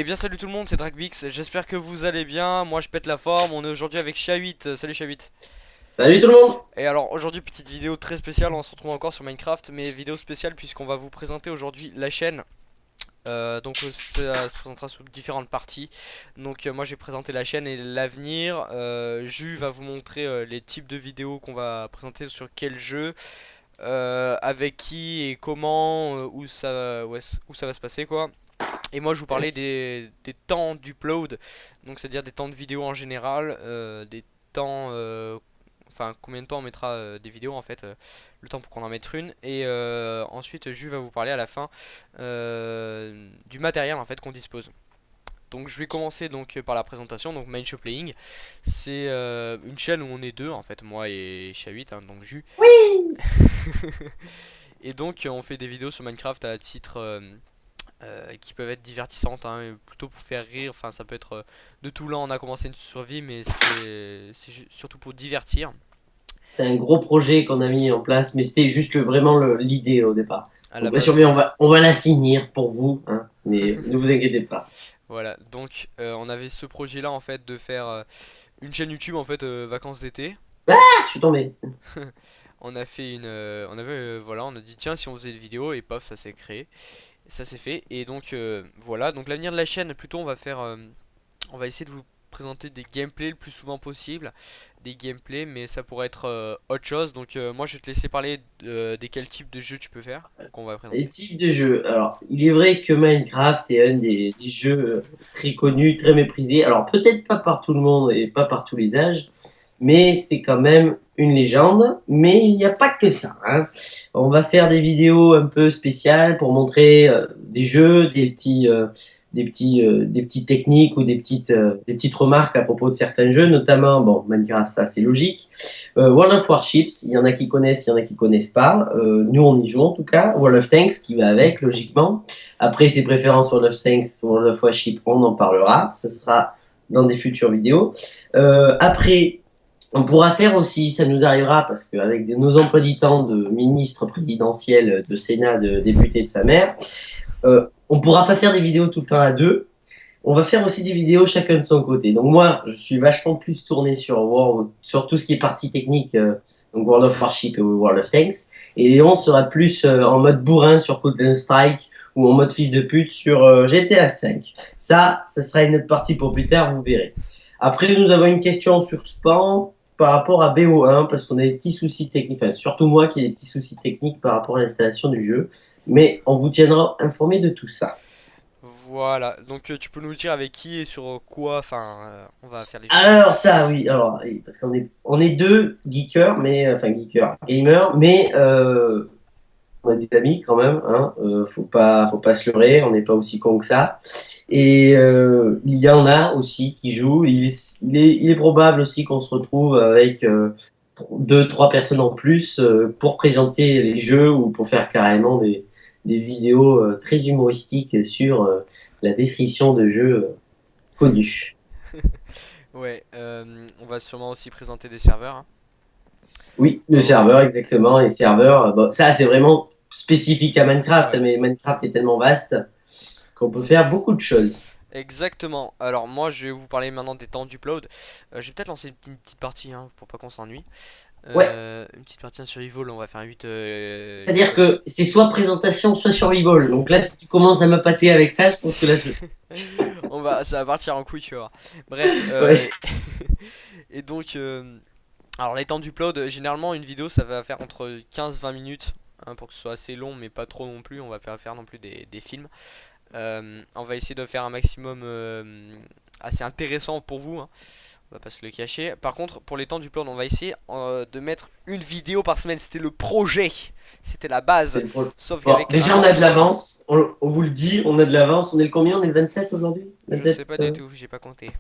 Eh bien salut tout le monde, c'est Dragbix, j'espère que vous allez bien, moi je pète la forme, on est aujourd'hui avec Chia8, salut Chia8. Salut tout le monde! Et alors aujourd'hui petite vidéo très spéciale, on se retrouve encore sur Minecraft, mais vidéo spéciale puisqu'on va vous présenter aujourd'hui la chaîne. Ça se présentera sous différentes parties. Moi je vais présenter la chaîne et l'avenir. Jus va vous montrer les types de vidéos qu'on va présenter sur quel jeu, avec qui et comment, où ça va se passer quoi. Et moi je vous parlais Yes. des temps d'upload, donc c'est-à-dire des temps de vidéo en général, des temps, enfin combien de temps on mettra des vidéos en fait, le temps pour qu'on en mette une. Et ensuite Jules va vous parler à la fin du matériel en fait qu'on dispose. Donc je vais commencer donc par la présentation. Donc Mind Show Playing, c'est une chaîne où on est deux en fait, moi et Chia8, hein, donc Jus. Oui! Et donc on fait des vidéos sur Minecraft à titre qui peuvent être divertissantes, hein, plutôt pour faire rire. Enfin, ça peut être de tout. Là, on a commencé une survie, mais c'est surtout pour divertir. C'est un gros projet qu'on a mis en place, mais c'était juste l'idée au départ. À la Donc, bien base, sûr, mais on va la finir pour vous, hein, mais ne vous inquiétez pas. voilà. Donc, on avait ce projet-là en fait de faire une chaîne YouTube en fait vacances d'été. Ah, je suis tombé. On a fait voilà, on a dit tiens si on faisait des vidéos et paf ça s'est créé, ça s'est fait et donc voilà. Donc l'avenir de la chaîne plutôt on va essayer de vous présenter des gameplays le plus souvent possible, des gameplays, mais ça pourrait être autre chose. Donc moi je vais te laisser parler des quel type de jeu tu peux faire qu'on va Les présenter. types de jeux. Alors, il est vrai que Minecraft est un des jeux très connus, très méprisés. Alors, peut-être pas par tout le monde et pas par tous les âges, mais c'est quand même une légende. Mais il n'y a pas que ça, hein. On va faire des vidéos un peu spéciales pour montrer des jeux, des petites techniques ou des petites remarques à propos de certains jeux, notamment, bon, Minecraft, ça c'est logique. World of Warships, il y en a qui connaissent, il y en a qui connaissent pas. Nous, on y joue en tout cas. World of Tanks qui va avec, logiquement. Après, ses préférences World of Tanks, World of Warships, on en parlera. Ce sera dans des futures vidéos. Après, on pourra faire aussi, ça nous arrivera, parce qu'avec nos emplois du temps de ministre présidentiel, de Sénat, de député de sa mère, on pourra pas faire des vidéos tout le temps à deux. On va faire aussi des vidéos chacun de son côté. Donc moi, je suis vachement plus tourné sur tout ce qui est partie technique, donc World of Warship et World of Tanks. Et Léon sera plus en mode bourrin sur Counter Strike ou en mode fils de pute sur GTA 5. Ça sera une autre partie pour plus tard, vous verrez. Après, nous avons une question sur Span par rapport à BO1, parce qu'on a des petits soucis techniques, enfin surtout moi qui ai des petits soucis techniques par rapport à l'installation du jeu. Mais on vous tiendra informé de tout ça. Voilà, donc tu peux nous dire avec qui et sur quoi, enfin on va faire les vidéos. Alors ça, oui, alors oui, parce qu'on est deux geekers, mais enfin geekers, gamers, mais on a des amis quand même, hein, faut pas se leurrer, on n'est pas aussi con que ça. Et il y en a aussi qui jouent. Il est probable aussi qu'on se retrouve avec deux, trois personnes en plus pour présenter les jeux ou pour faire carrément des vidéos très humoristiques sur la description de jeux connus. Ouais, on va sûrement aussi présenter des serveurs, hein. Oui, On le va voir. serveur, exactement. Les serveurs, bon, ça, c'est vraiment spécifique à Minecraft, Ouais. mais Minecraft est tellement vaste qu'on peut faire beaucoup de choses. Exactement. Alors moi je vais vous parler maintenant des temps d'upload. Je vais peut-être lancer une petite partie, hein, pour pas qu'on s'ennuie. Ouais, Une petite partie en survival, on va faire 8 c'est-à-dire que c'est soit présentation, soit survival. Donc là, si tu commences à m'appâter avec ça, je pense que là, ça va partir en couille, tu vois. Bref, ouais. et donc, alors les temps d'upload, généralement une vidéo ça va faire entre 15-20 minutes, hein, pour que ce soit assez long, mais pas trop non plus. On va pas faire non plus des films. On va essayer de faire un maximum assez intéressant pour vous, hein. On va pas se le cacher. Par contre, pour les temps d'upload, on va essayer de mettre une vidéo par semaine. C'était le projet, c'était la base. Sauf Bon, qu'avec un déjà, on a de projet, l'avance. On vous le dit, on a de l'avance. On est le combien? On est le 27 aujourd'hui? je sais 27. pas du tout, j'ai pas compté.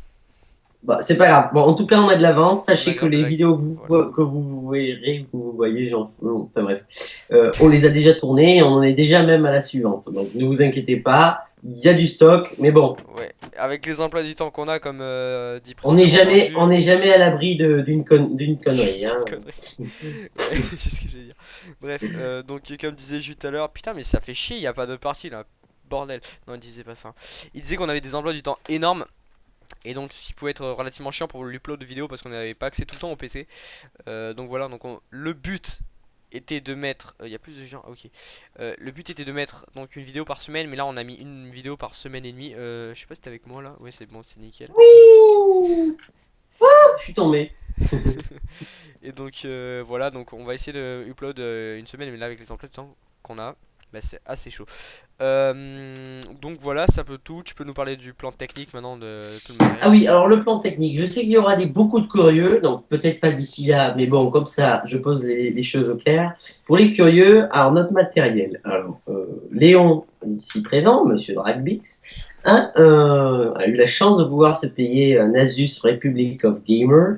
Bah, c'est pas grave. Bon, en tout cas, on a de l'avance. On a Sachez que de les la... vidéos Voilà. que vous verrez, que vous voyez, enfin bref, on les a déjà tournées et on en est déjà même à la suivante. Donc ne vous inquiétez pas, il y a du stock, mais bon, Ouais, avec les emplois du temps qu'on a, comme dit on n'est précédemment par jamais, on Jus. n'est jamais à l'abri d'une connerie, Une hein. connerie. Ouais, c'est ce que je vais dire. Bref, donc comme disait Jus tout à l'heure, putain, mais ça fait chier, il a pas de partie là. bordel. Non, il disait pas ça. Il disait qu'on avait des emplois du temps énormes. Et donc ce qui pouvait être relativement chiant pour l'upload de vidéos parce qu'on n'avait pas accès tout le temps au PC. Donc voilà, donc le but était de mettre... Il y a plus de gens, ah, ok. Le but était de mettre donc une vidéo par semaine, mais là on a mis une vidéo par semaine et demie. Je sais pas si t'es avec moi là. Ouais, c'est bon, c'est nickel. Oui. Je suis tombé. Et donc voilà, donc on va essayer de upload une semaine, mais là avec les emplois de temps qu'on a, bah, c'est assez chaud. Donc voilà, ça peut tout. Tu peux nous parler du plan technique maintenant de tout le Ah matériel. oui, alors le plan technique, je sais qu'il y aura beaucoup de curieux, donc peut-être pas d'ici là, mais bon, comme ça, je pose les choses au clair. Pour les curieux, alors notre matériel. Alors, Léon, ici présent, monsieur Dragbix, a eu la chance de pouvoir se payer un Asus Republic of Gamer.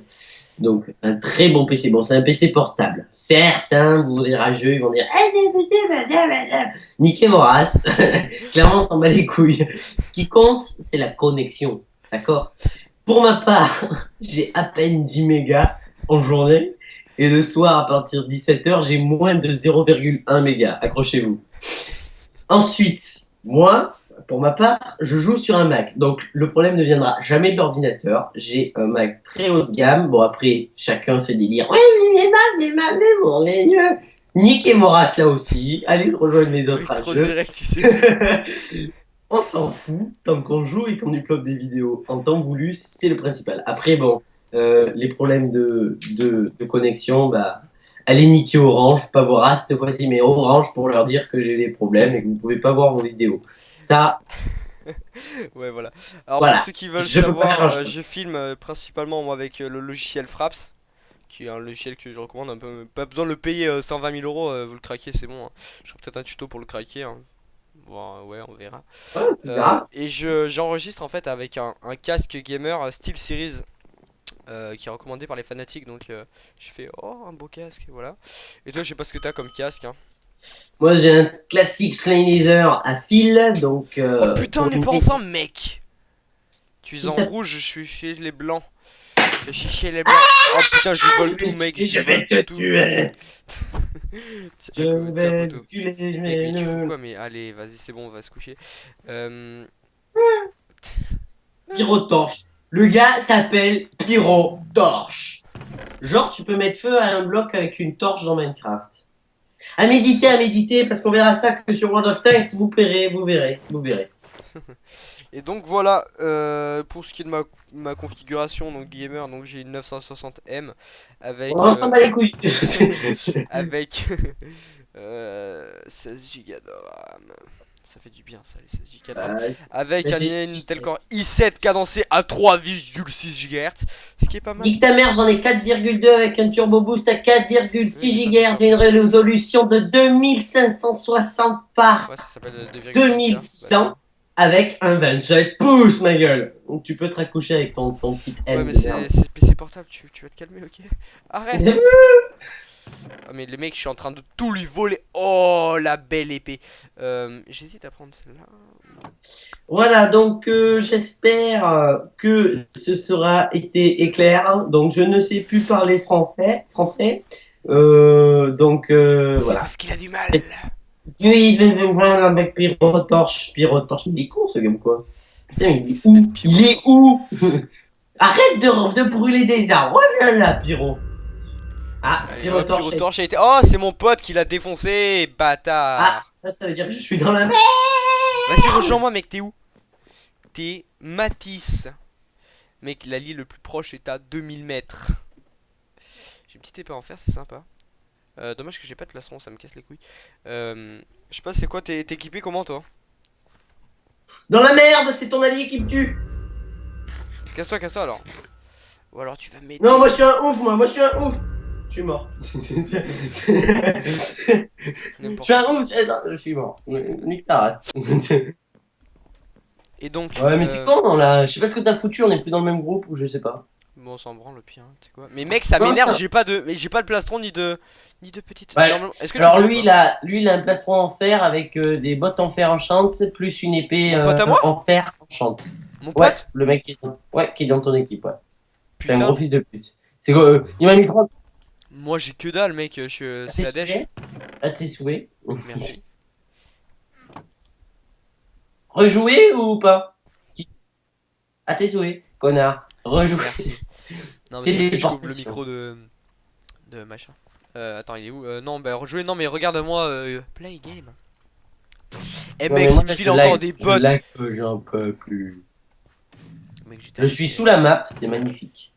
Donc, un très bon PC. Bon, c'est un PC portable. Certains, vous les rageux, ils vont dire ah, c'est un PC, madame. Niquez vos races. Clairement, on s'en bat les couilles. Ce qui compte, c'est la connexion. D'accord? Pour ma part, j'ai à peine 10 mégas en journée. Et le soir, à partir de 17h, j'ai moins de 0,1 mégas. Accrochez-vous. Ensuite, moi, pour ma part, je joue sur un Mac. Donc, le problème ne viendra jamais de l'ordinateur. J'ai un Mac très haut de gamme. Bon, après, chacun ses délires. Oui, les Mac, mais bon, les mieux. Niquez vos races là aussi. Allez rejoindre les Oui, autres trop jeux. direct, tu sais. On s'en fout. Tant qu'on joue et qu'on upload des vidéos en temps voulu, c'est le principal. Après, bon, les problèmes de connexion, bah, allez niquer Orange, pas vos races cette fois-ci, mais Orange pour leur dire que j'ai des problèmes et que vous pouvez pas voir vos vidéos. Ça, Ouais, voilà. Alors pour voilà, ceux qui veulent je peux pas faire savoir, grand-chose. je filme principalement moi avec le logiciel Fraps, qui est un logiciel que je recommande un peu. Pas besoin de le payer 120 000 euros, vous le craquez, c'est bon, hein. Je ferai peut-être un tuto pour le craquer, hein. Bon, ouais, on verra. Ouais, tu verras. Et j'enregistre en fait avec un casque gamer SteelSeries qui est recommandé par les fanatiques. Donc j'ai fait oh un beau casque, voilà. Et toi, je sais pas ce que t'as comme casque, hein. Moi, j'ai un classique Sennheiser à fil, donc Oh putain, on pour est une pas ensemble, mec! Tu es qui en s'appelle- rouge, je suis chez les blancs. Je suis chez les blancs. Oh putain, je lui vole tout, mec. je lui vais vole te tout. tuer. Tiens, Je tiens, vais te poteau. tuer, je Mec, vais mais tu fous le... quoi? Mais allez, vas-y, c'est bon, on va se coucher. Euh... Pyrotorche. Le gars s'appelle Pyrotorche. Genre, tu peux mettre feu à un bloc avec une torche dans Minecraft. À méditer, parce qu'on verra ça que sur World of Tanks, vous verrez, vous verrez, vous verrez. Et donc voilà, pour ce qui est de ma configuration, donc gamer, donc j'ai une 960M avec On s'en bat les couilles. avec 16 Go de RAM. Ça fait du bien ça, les 16 Go de RAM. Avec un Intel Core i7 cadencé à 3,6 GHz, ce qui est pas mal. Nique ta mère, j'en ai 4,2 avec un turbo boost à 4,6 Oui, GHz. J'ai une résolution de 2560 par Ouais, ça s'appelle 2,5K. 2600 avec un 27 pouces, ma gueule. Donc tu peux te raccoucher avec ton petit M. Ouais, mais de merde. c'est PC portable, tu vas te calmer, ok? Arrête! Ah, mais le mec, je suis en train de tout lui voler. Oh, la belle épée. J'hésite à prendre celle-là. Voilà, donc j'espère que ce sera été éclair. Donc je ne sais plus parler français. C'est Voilà. parce qu'il a du mal. Oui, je vais voir avec Pyrotorche. Pyrotorche, il est con ce game quoi. Putain, il est où? Il est où? Arrête de brûler des arbres. Reviens là, Pyro. Ah, Allez, hop, Pyrotorche. Pyrotorche a été. Oh, c'est mon pote qui l'a défoncé, Ah, bâtard. ça veut dire que je suis dans la merde. Vas-y, rejoins-moi, mec, t'es où? T'es Matisse. Mec, l'allié le plus proche est à 2000 mètres. J'ai une petite épée en fer, c'est sympa. Dommage que j'ai pas de plastron, ça me casse les couilles. Je sais pas, c'est quoi, t'es équipé comment toi? Dans la merde, c'est ton allié qui me tue. Casse-toi alors. Ou alors tu vas m'aider. Non, moi je suis un ouf, moi je suis un ouf. Je suis mort. Je suis un ouf, je suis mort. Nique ta race. Et donc. Ouais, mais c'est con, là. Je sais pas ce que t'as foutu, on est plus dans le même groupe ou je sais pas. Bon, on s'en branle le pire, hein, tu sais quoi. Mais mec, ça Non, m'énerve, ça- j'ai pas de plastron ni de petite. Ouais. Normalement- Est-ce que tu Alors peux lui, ou pas il a un plastron en fer avec des bottes en fer enchantes plus une épée Mon pote à moi en fer enchante. Mon Ouais, pote? le mec qui est dans ton équipe, ouais. C'est un Putain. gros fils de pute. C'est quoi il m'a mis 30 Moi j'ai que dalle, mec, c'est la dèche. à tes souhaits. Merci. Rejouer ou pas? À tes souhaits, connard. Rejouer. Merci. Non, mais c'est parce que je coupe le Téléportation. micro de machin. Attends, il est où? Non, bah rejouer, non, mais regarde-moi. Play game. Eh Non, mec, mais moi, s'il me là, file encore des je bots. lag que j'en peux plus. Mec, j'étais Je suis habitué. sous la map, c'est magnifique.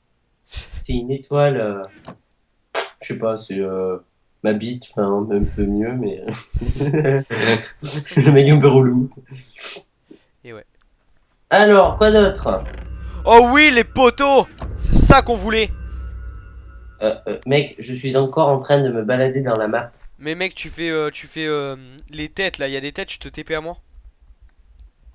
C'est une étoile, je sais pas, c'est ma bite, enfin, un peu mieux, mais. Le mec un peu relou. Et ouais. Alors, quoi d'autre? Oh oui, les poteaux! C'est ça qu'on voulait! Mec, je suis encore en train de me balader dans la map. Mais mec, tu fais les têtes là. Il y a des têtes, tu te TP à moi.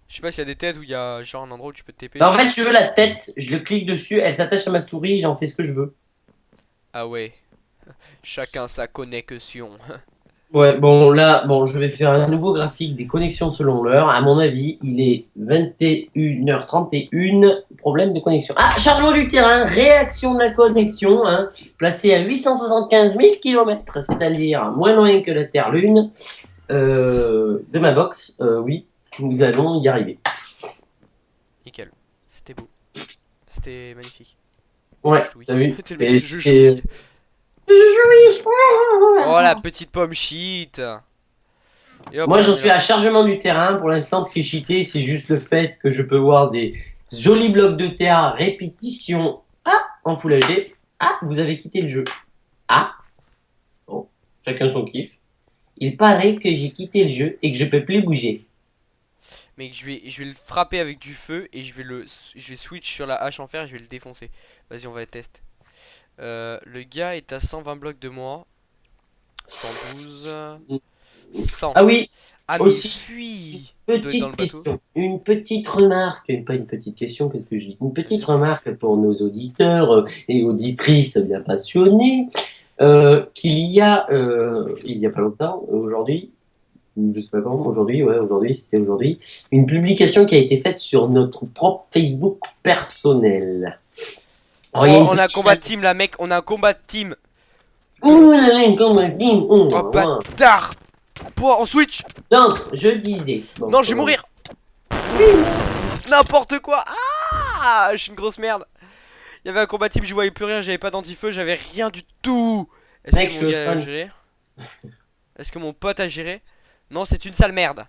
Je sais pas s'il y a des têtes où il y a genre un endroit où tu peux te TP. Bah, en fait, si tu veux la tête, je le clique dessus, elle s'attache à ma souris, j'en fais ce que je veux. Ah ouais, chacun sa connexion. Ouais, bon, là, bon, je vais faire un nouveau graphique des connexions selon l'heure. À mon avis, il est 21h31. Problème de connexion. Ah, chargement du terrain, réaction de la connexion, hein, placé à 875 000 km, c'est-à-dire moins loin que la Terre-Lune, de ma box. Oui, nous allons y arriver. Nickel. C'était beau. C'était magnifique. Ouais, Je jouis. t'as vu? T'es le mec, je jouis. Je jouis. Oh la petite pomme shit. Et hop, Moi, on la j'en met suis là. à chargement du terrain. Pour l'instant, ce qui est cheaté, c'est juste le fait que je peux voir des jolis blocs de terre à répétition. Ah, en Full HD. Ah, vous avez quitté le jeu. Ah, bon, chacun son kiff. Il paraît que j'ai quitté le jeu et que je peux plus bouger. Mec, je vais le frapper avec du feu et je vais switch sur la hache en fer et je vais le défoncer. Vas-y, on va tester. Le gars est à 120 blocs de moi. 112. 100. Ah oui, Ah mais aussi, fuis. Il doit être dans le bateau. une petite remarque, pas une petite question, qu'est-ce que je dis? Une petite remarque pour nos auditeurs et auditrices bien passionnés, il y a pas longtemps, aujourd'hui, je sais pas quand, aujourd'hui, ouais, aujourd'hui, c'était aujourd'hui, une publication qui a été faite sur notre propre Facebook personnel. Alors, il y a Oh, une on a un petite combat de team annonce. là, mec. On a un combat de team. Ouh là là, comment dire, Oh ouah. bâtard. Pouah, on switch. Donc, je disais, bon, Non, je vais comment dire. mourir. N'importe quoi. Ah, je suis une grosse merde. Il y avait un combat team, je voyais plus rien, j'avais pas d'anti-feu, j'avais rien du tout. Est-ce que Mec, je mon suis au gars a spawn. géré? Est-ce que mon pote a géré? Non, c'est une sale merde.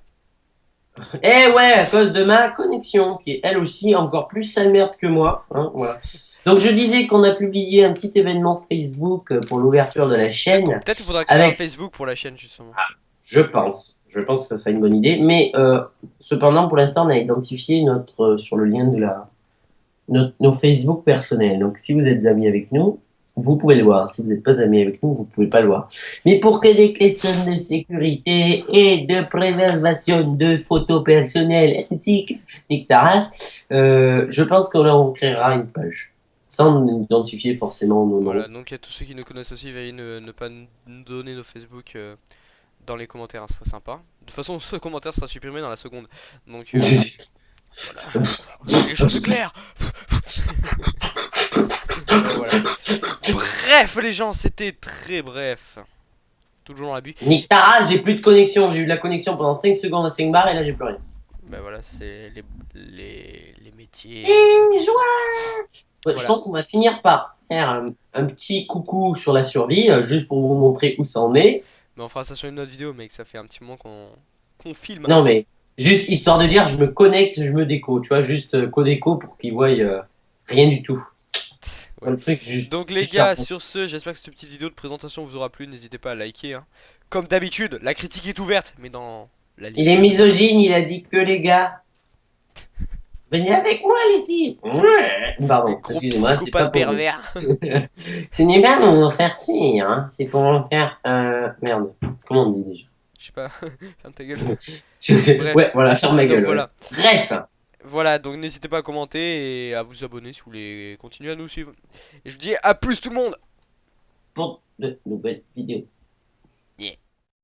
Eh ouais, à cause de ma connexion, qui est elle aussi encore plus sale merde que moi, hein, voilà. Donc je disais qu'on a publié un petit événement Facebook pour l'ouverture de la chaîne Peut-être qu'il faudra créer un avec, Facebook pour la chaîne justement. je pense que ça serait une bonne idée, mais cependant pour l'instant on a identifié sur le lien de nos Facebook personnels. Donc si vous êtes amis avec nous, vous pouvez le voir. Si vous n'êtes pas amis avec nous, vous pouvez pas le voir. Mais pour que des questions de sécurité et de préservation de photos personnelles ainsi que Nick Taras, je pense qu'on créera une page sans identifier forcément nos noms. Voilà, donc à tous ceux qui nous connaissent aussi, veuillez ne pas nous donner nos Facebook dans les commentaires, hein, ce serait sympa. De toute façon, ce commentaire sera supprimé dans la seconde. Donc voilà, on dit les choses claires. Voilà. Bref les gens, c'était très bref. Toujours dans la bulle. Nick Taras, j'ai plus de connexion. J'ai eu de la connexion pendant 5 secondes à 5 bars et là j'ai plus rien. Bah voilà, c'est les métiers. Et joie. Ouais, je Voilà. pense qu'on va finir par faire un petit coucou sur la survie, juste pour vous montrer où ça en est. Mais on fera ça sur une autre vidéo, mec, ça fait un petit moment qu'on filme. Non, mais juste histoire de dire, je me connecte, je me déco, tu vois, juste co-déco pour qu'ils voient rien du tout. Ouais. Le truc, juste, Donc les juste faire- gars, sur ce, j'espère que cette petite vidéo de présentation vous aura plu. N'hésitez pas à liker, hein. Comme d'habitude, la critique est ouverte, mais dans la Il est limite. misogyne, il a dit que les gars. Venez avec moi, les filles. Ouais. Les Pardon, gros excusez-moi, c'est pas psychopathes pour vous. pervers. Ce n'est pas pour vous faire fuir, hein. C'est pour vous faire. Merde, comment on dit déjà? Je sais pas, ferme ta gueule. Ouais, voilà, ferme ma Donc gueule. voilà. Ouais. Bref. Voilà, donc n'hésitez pas à commenter et à vous abonner si vous voulez continuer à nous suivre. Et je vous dis à plus tout le monde. Pour de nouvelles vidéos.